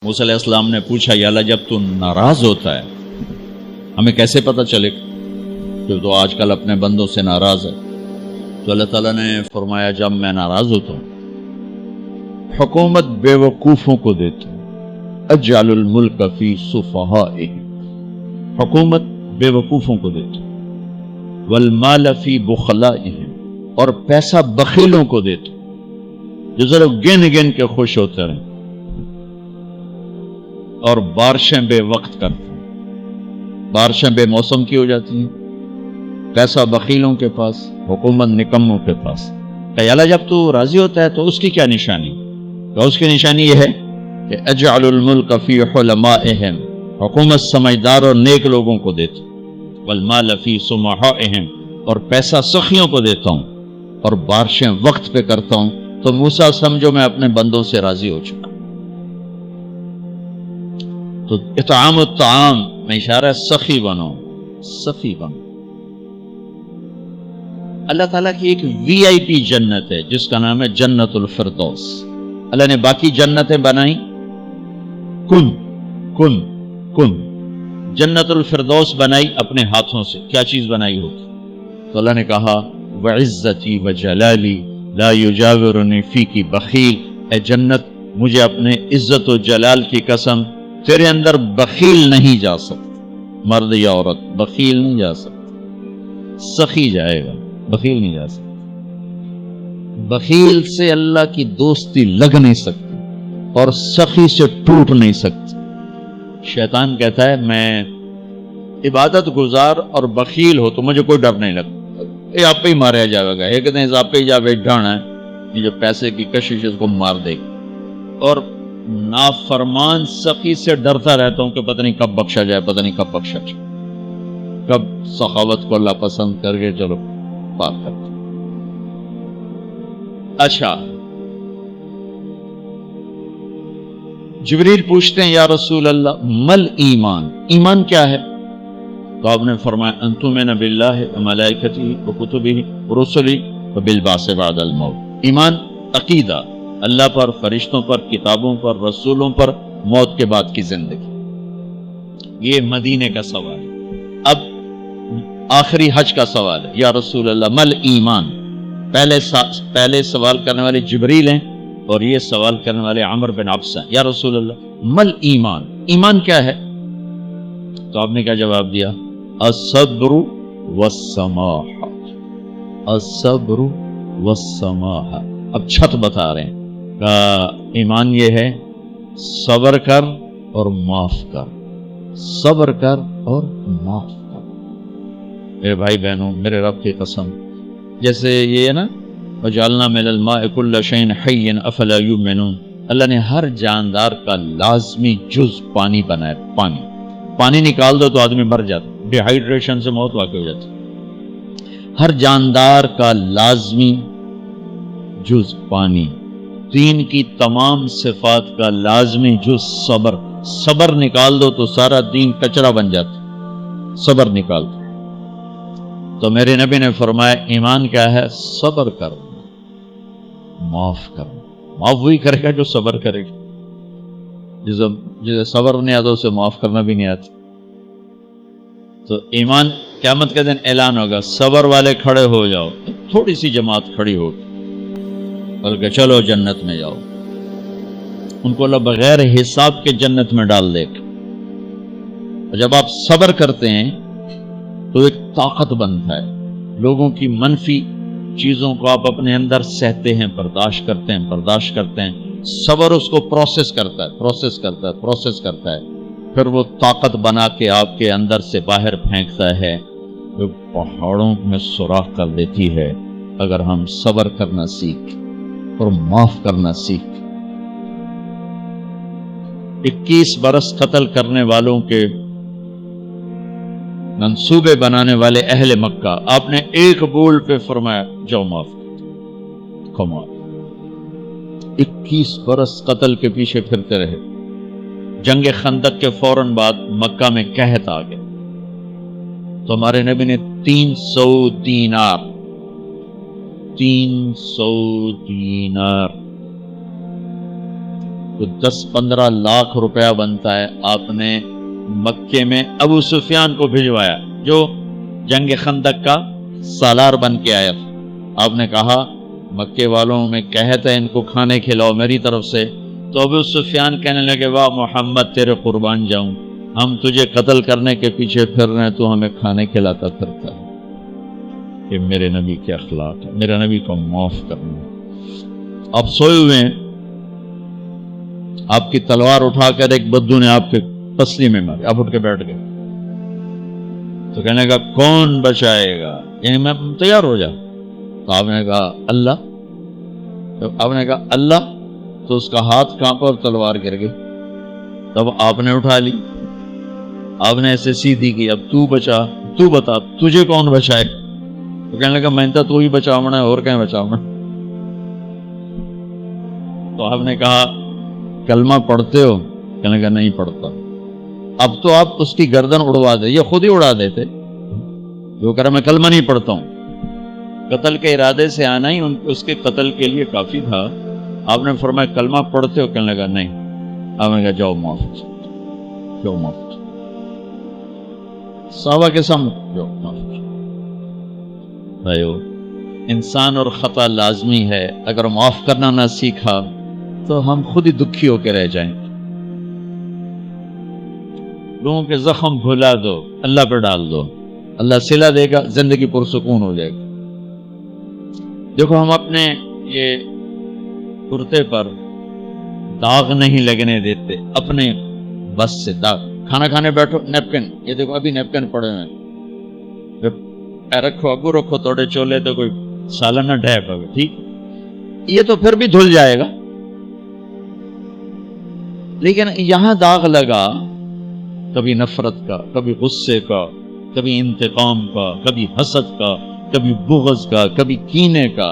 موسیٰ علیہ السلام نے پوچھا یا اللہ جب تو ناراض ہوتا ہے ہمیں کیسے پتہ چلے کہ تو آج کل اپنے بندوں سے ناراض ہے؟ تو اللہ تعالیٰ نے فرمایا جب میں ناراض ہوتا ہوں حکومت بے وقوفوں کو دیتا ہوں، اجعل الملک فی صفہائہم، حکومت بے وقوفوں کو دیتا ہوں، والمال فی بخلائہم، اور پیسہ بخیلوں کو دیتا ہوں جو ذرا گن گن کے خوش ہوتے رہیں، اور بارشیں بے وقت کرتے ہیں، بارشیں بے موسم کی ہو جاتی ہیں، پیسہ بخیلوں کے پاس، حکومت نکموں کے پاس۔ کہ اللہ جب تو راضی ہوتا ہے تو اس کی کیا نشانی؟ کہ اس کی نشانی یہ ہے کہ اجعل الملک فی حلمائہم، حکومت سمجھدار اور نیک لوگوں کو دیتا ہوں، والمال فی سمحائہم، اور پیسہ سخیوں کو دیتا ہوں، اور بارشیں وقت پہ کرتا ہوں۔ تو موسیٰ سمجھو میں اپنے بندوں سے راضی ہو چکا۔ تو اطعام الطعام میں اشارہ ہے سخی بنو، سخی بنو۔ اللہ تعالیٰ کی ایک وی آئی پی جنت ہے جس کا نام ہے جنت الفردوس۔ اللہ نے باقی جنتیں بنائیں کن کن کن، جنت الفردوس بنائی اپنے ہاتھوں سے۔ کیا چیز بنائی ہوگی؟ تو اللہ نے کہا وعزتی وجلالی لا یجاورنی فیکی بخیل، اے جنت مجھے اپنے عزت و جلال کی قسم تیرے اندر بخیل نہیں جا سکتا، مرد یا عورت بخیل نہیں جا سکتا، سخی جائے گا، بخیل نہیں جا سکتا۔ بخیل سے اللہ کی دوستی لگ نہیں سکتی اور سخی سے ٹوٹ نہیں سکتی۔ شیطان کہتا ہے میں عبادت گزار اور بخیل ہو تو مجھے کوئی ڈر نہیں لگتا، یہ آپ پہ ہی مارا جائے گا، ایک دن آپ پہ ہی جا بیٹھانا ہے، یہ جو پیسے کی کشش اس کو مار دے گی۔ اور نافرمان سخی سے ڈرتا رہتا ہوں کہ پتہ نہیں کب بخشا جائے، پتہ نہیں کب بخشا جائے، کب سخاوت کو اللہ پسند کر کے چلو پار کرتے۔ اچھا، جبریل پوچھتے ہیں یا رسول اللہ مل ایمان، ایمان کیا ہے؟ تو آپ نے فرمایا ان تؤمن باللہ وملائکتہ وکتبہ ورسلہ وبالبعث بعد الموت۔ ایمان عقیدہ، اللہ پر، فرشتوں پر، کتابوں پر، رسولوں پر، موت کے بعد کی زندگی۔ یہ مدینے کا سوال ہے۔ اب آخری حج کا سوال ہے یا رسول اللہ مل ایمان۔ پہلے سوال کرنے والے جبریل ہیں اور یہ سوال کرنے والے عمر بن عبسہ ہیں۔ یا رسول اللہ مل ایمان، ایمان کیا ہے؟ تو آپ نے کیا جواب دیا؟ الصبر والسماح، الصبر والسماح۔ اب چھت بتا رہے ہیں کہ ایمان یہ ہے صبر کر اور معاف کر، صبر کر اور معاف کر۔ میرے بھائی بہنوں، میرے رب کی قسم، جیسے یہ ہے نا وَجَعَلْنَا مِنَ الْمَاءِ كُلَّ شَيْءٍ حَيٍّ أَفَلَا يُؤْمِنُونَ، اللہ نے ہر جاندار کا لازمی جز پانی بنایا۔ پانی نکال دو تو آدمی مر جاتا، ڈی ہائیڈریشن سے موت واقع ہو جاتی۔ ہر جاندار کا لازمی جز پانی، دین کی تمام صفات کا لازمی جز صبر، صبر نکال دو تو سارا دین کچرا بن جاتا، صبر نکال دو۔ تو میرے نبی نے فرمایا ایمان کیا ہے؟ صبر کر، معاف کر۔ معاف وہی کرے گا جو صبر کرے گا، جسے صبر نہیں آتا اسے معاف کرنا بھی نہیں آتا۔ تو ایمان قیامت کے دن اعلان ہوگا صبر والے کھڑے ہو جاؤ، تھوڑی سی جماعت کھڑی ہوگی، بلکہ چلو جنت میں جاؤ۔ ان کو اللہ بغیر حساب کے جنت میں ڈال دے گا۔ اور جب آپ صبر کرتے ہیں تو ایک طاقت بنتا ہے، لوگوں کی منفی چیزوں کو آپ اپنے اندر سہتے ہیں، برداشت کرتے ہیں۔ صبر اس کو پروسیس کرتا ہے، پھر وہ طاقت بنا کے آپ کے اندر سے باہر پھینکتا ہے، جو پہاڑوں میں سوراخ کر دیتی ہے اگر ہم صبر کرنا سیکھ اور معاف کرنا سیکھ۔ 21 برس قتل کرنے والوں کے منصوبے بنانے والے اہل مکہ، آپ نے ایک بول پہ فرمایا جاؤ معاف کر۔ کمال، 21 برس قتل کے پیچھے پھرتے رہے۔ جنگ خندق کے فوراً بعد مکہ میں قحط آ گیا، تو ہمارے نبی نے 300 دینار 300 دینار تو 10-15 لاکھ روپیہ بنتا ہے، آپ نے مکے میں ابو سفیان کو بھجوایا جو جنگ خندق کا سالار بن کے آیا تھا۔ آپ نے کہا مکے والوں میں کہتے ہیں ان کو کھانے کھلاؤ میری طرف سے، تو ابو سفیان کہنے لگے واہ محمد تیرے قربان جاؤں، ہم تجھے قتل کرنے کے پیچھے پھر رہے ہیں، تو ہمیں کھانے کھلاتا پھرتا ہے۔ کہ میرے نبی کے اخلاق ہے، میرے نبی کو معاف کرنا۔ آپ سوئے ہوئے ہیں، آپ کی تلوار اٹھا کر ایک بدو نے آپ کے پسلی میں ماری، آپ اٹھ کے بیٹھ گئے، تو کہنے کا کون بچائے گا، یعنی میں تیار ہو جا، تو آپ نے کہا اللہ، تو آپ نے کہا اللہ، تو اس کا ہاتھ کانپا اور تلوار گر گئی۔ تب آپ نے اٹھا لی، آپ نے ایسے سیدھی کی، اب تو بچا، تو بتا تجھے کون بچائے، تو کہنے لگا میں تو ہی بچاؤنا ہے، اور کہیں بچاؤنا۔ تو آپ نے کہا کلمہ پڑھتے ہو، کہنے لگا نہیں پڑھتا۔ اب تو آپ اس کی گردن اڑوا دے، یہ خود ہی اڑا دیتے، جو کہہ رہا میں کلمہ نہیں پڑھتا ہوں۔ قتل کے ارادے سے آنا ہی اس کے قتل کے لیے کافی تھا۔ آپ نے فرمایا کلمہ پڑھتے ہو، کہنے لگا نہیں۔ آپ نے کہا جاؤ معاف، جاؤ معاف، صحابہ کے سامنے جاؤ معاف۔ بھائیو، انسان اور خطا لازمی ہے، اگر معاف کرنا نہ سیکھا تو ہم خود ہی دکھی ہو کے رہ جائیں۔ لوگوں کے زخم بھلا دو، اللہ پہ ڈال دو، اللہ صلہ دے گا، زندگی پرسکون ہو جائے گی۔ دیکھو ہم اپنے یہ کرتے پر داغ نہیں لگنے دیتے، اپنے بس سے داغ۔ کھانا کھانے بیٹھو، نیپکن، یہ دیکھو ابھی نیپکن پڑے ہوئے، رکھو اگو رکھو توڑے چولے تو کوئی سالن نہ ڈھے پا، ٹھیک، یہ تو پھر بھی دھل جائے گا، لیکن یہاں داغ لگا، کبھی نفرت کا، کبھی غصے کا، کبھی انتقام کا، کبھی حسد کا، کبھی بغض کا، کبھی کینے کا۔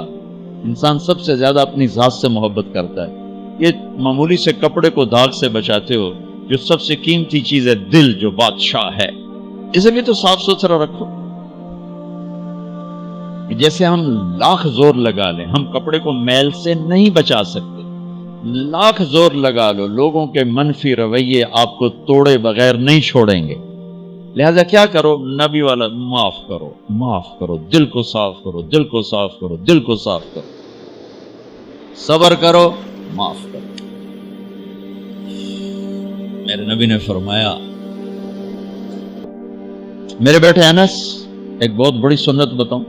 انسان سب سے زیادہ اپنی ذات سے محبت کرتا ہے۔ یہ معمولی سے کپڑے کو داغ سے بچاتے ہو، جو سب سے قیمتی چیز ہے دل، جو بادشاہ ہے، اسے بھی تو صاف ستھرا رکھو۔ جیسے ہم لاکھ زور لگا لیں، ہم کپڑے کو میل سے نہیں بچا سکتے، لاکھ زور لگا لو، لوگوں کے منفی رویے آپ کو توڑے بغیر نہیں چھوڑیں گے۔ لہذا کیا کرو، نبی والا معاف کرو، معاف کرو، دل کو صاف کرو، دل کو صاف کرو، دل کو صاف کرو، صبر کرو، معاف کرو۔ میرے نبی نے فرمایا، میرے بیٹے انس، ایک بہت بڑی سنت بتاؤں،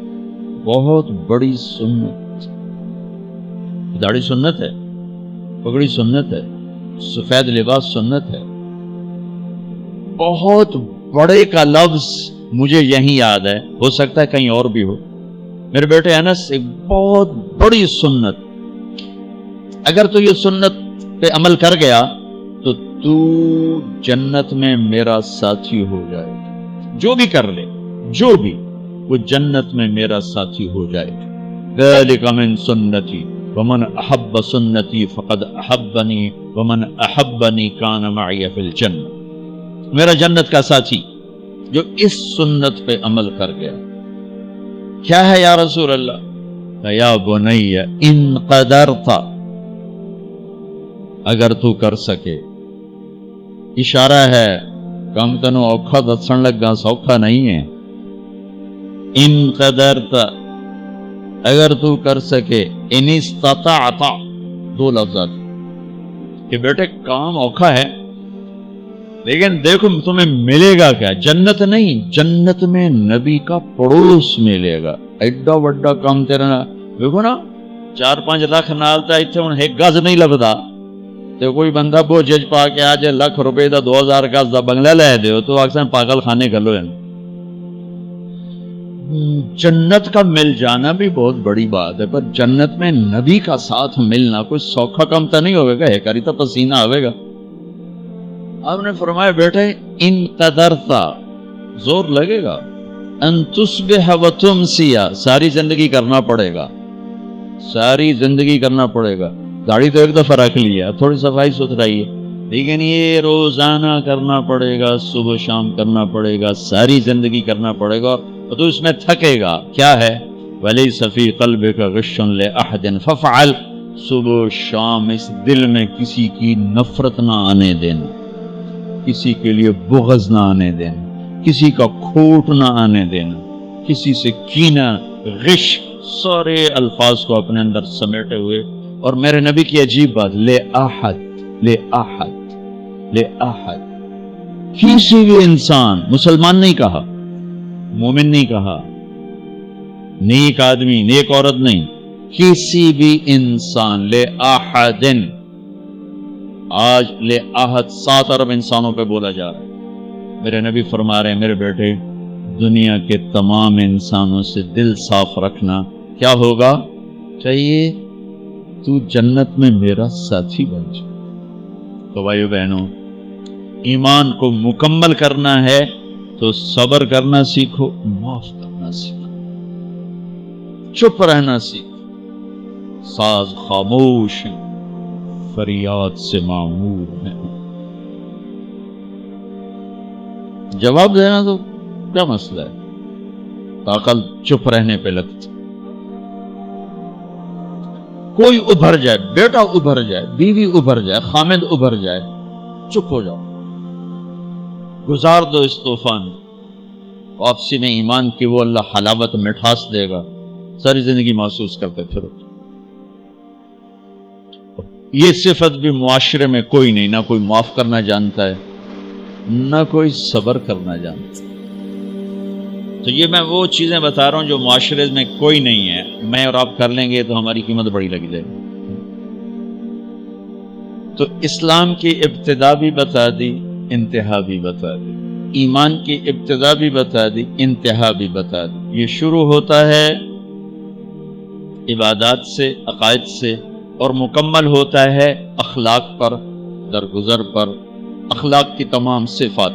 بہت بڑی سنت۔ داڑھی سنت ہے، پگڑی سنت ہے، سفید لباس سنت ہے۔ بہت بڑے کا لفظ مجھے یہی یاد ہے، ہو سکتا ہے کہیں اور بھی ہو۔ میرے بیٹے انس، ایک بہت بڑی سنت، اگر تو یہ سنت پہ عمل کر گیا تو جنت میں میرا ساتھی ہو جائے، جو بھی کر لے، جو بھی، وہ جنت میں میرا ساتھی ہو جائے۔ ذالک من سنتی ومن احب سنتی فقد احبنی ومن احبنی کان معی فی الجنہ۔ میرا جنت کا ساتھی جو اس سنت پہ عمل کر گیا۔ کیا ہے یا رسول اللہ؟ یا بنی ان قدرت، اگر تو کر سکے، اشارہ ہے کم تنو اوکھا دسن لگا، سوکھا نہیں ہے۔ ان قدرت، اگر تو کر سکے، ان استطاعت، دو لفظات کہ بیٹے کام اوکھا ہے، لیکن دیکھو تمہیں ملے گا کیا؟ جنت نہیں، جنت میں نبی کا پڑوس ملے گا۔ ایڈا وڈا کام تیرا، دیکھو نا 4-5 لاکھ نالتا ایتھے ہن ایک گز نہیں لبدا، تے کوئی بندہ بوجھ پا کے آج ₹1,00,000 دا 2000 گز دا بنگلہ لے دیو تو اکثر پاگل خانے گلو ہیں۔ جنت کا مل جانا بھی بہت بڑی بات ہے، پر جنت میں نبی کا ساتھ ملنا کوئی سوکھا کم تو نہیں ہوئے گا، ایک تو پسینہ آئے گا۔ آپ نے فرمایا بیٹے ان قدرتا، زور لگے گا، ان تصبح و تمسیا، ساری زندگی کرنا پڑے گا، ساری زندگی کرنا پڑے گا۔ داڑھی تو ایک دفعہ رکھ لیا، تھوڑی صفائی ستھرائی ہے، لیکن یہ روزانہ کرنا پڑے گا، صبح شام کرنا پڑے گا، ساری زندگی کرنا پڑے گا، اور تو اس میں تھکے گا۔ کیا ہے؟ وَلَيْسَ فِي قَلْبِكَ غِشٌّ لِأَحَدٍ فَافْعَلْ، صبح و شام اس دل میں کسی کی نفرت نہ آنے دینا، کسی کے لیے بغض نہ آنے دینا، کسی کا کھوٹ نہ آنے دینا، کسی سے کینہ، غش، سارے الفاظ کو اپنے اندر سمیٹے ہوئے. اور میرے نبی کی عجیب بات، لے احد، لے احد، لے احد، کسی بھی انسان، مسلمان نہیں کہا، مومن نہیں کہا، نیک آدمی، نیک عورت نہیں، کسی بھی انسان، لے احدن. آج لے احد 7 ارب انسانوں پہ بولا جا رہا ہے. میرے نبی فرما رہے ہیں میرے بیٹے، دنیا کے تمام انسانوں سے دل صاف رکھنا. کیا ہوگا؟ چاہیے تو جنت میں میرا ساتھی بن جائے. تو بھائیو بہنوں، ایمان کو مکمل کرنا ہے تو صبر کرنا سیکھو، معاف کرنا سیکھو، چپ رہنا سیکھو. ساز خاموش ہیں، فریاد سے معمور ہیں. جواب دینا تو کیا مسئلہ ہے، عقل چپ رہنے پہ لگتی. کوئی ابھر جائے، بیٹا ابھر جائے، بیوی ابھر جائے، خامد ابھر جائے، چپ ہو جاؤ، گزار دو اس طوفان. واپسی میں ایمان کی وہ اللہ حلاوت مٹھاس دے گا، ساری زندگی محسوس کرتے پھرو. یہ صفت بھی معاشرے میں کوئی نہیں، نہ کوئی معاف کرنا جانتا ہے، نہ کوئی صبر کرنا جانتا. تو یہ میں وہ چیزیں بتا رہا ہوں جو معاشرے میں کوئی نہیں ہے. میں اور آپ کر لیں گے تو ہماری قیمت بڑی لگ جائے گی. تو اسلام کی ابتدا بھی بتا دی، انتہا بھی بتا دی. ایمان کی ابتدا بھی بتا دی، انتہا بھی بتا دی. یہ شروع ہوتا ہے عبادات سے، عقائد سے، اور مکمل ہوتا ہے اخلاق پر، درگزر پر، اخلاق کی تمام صفات.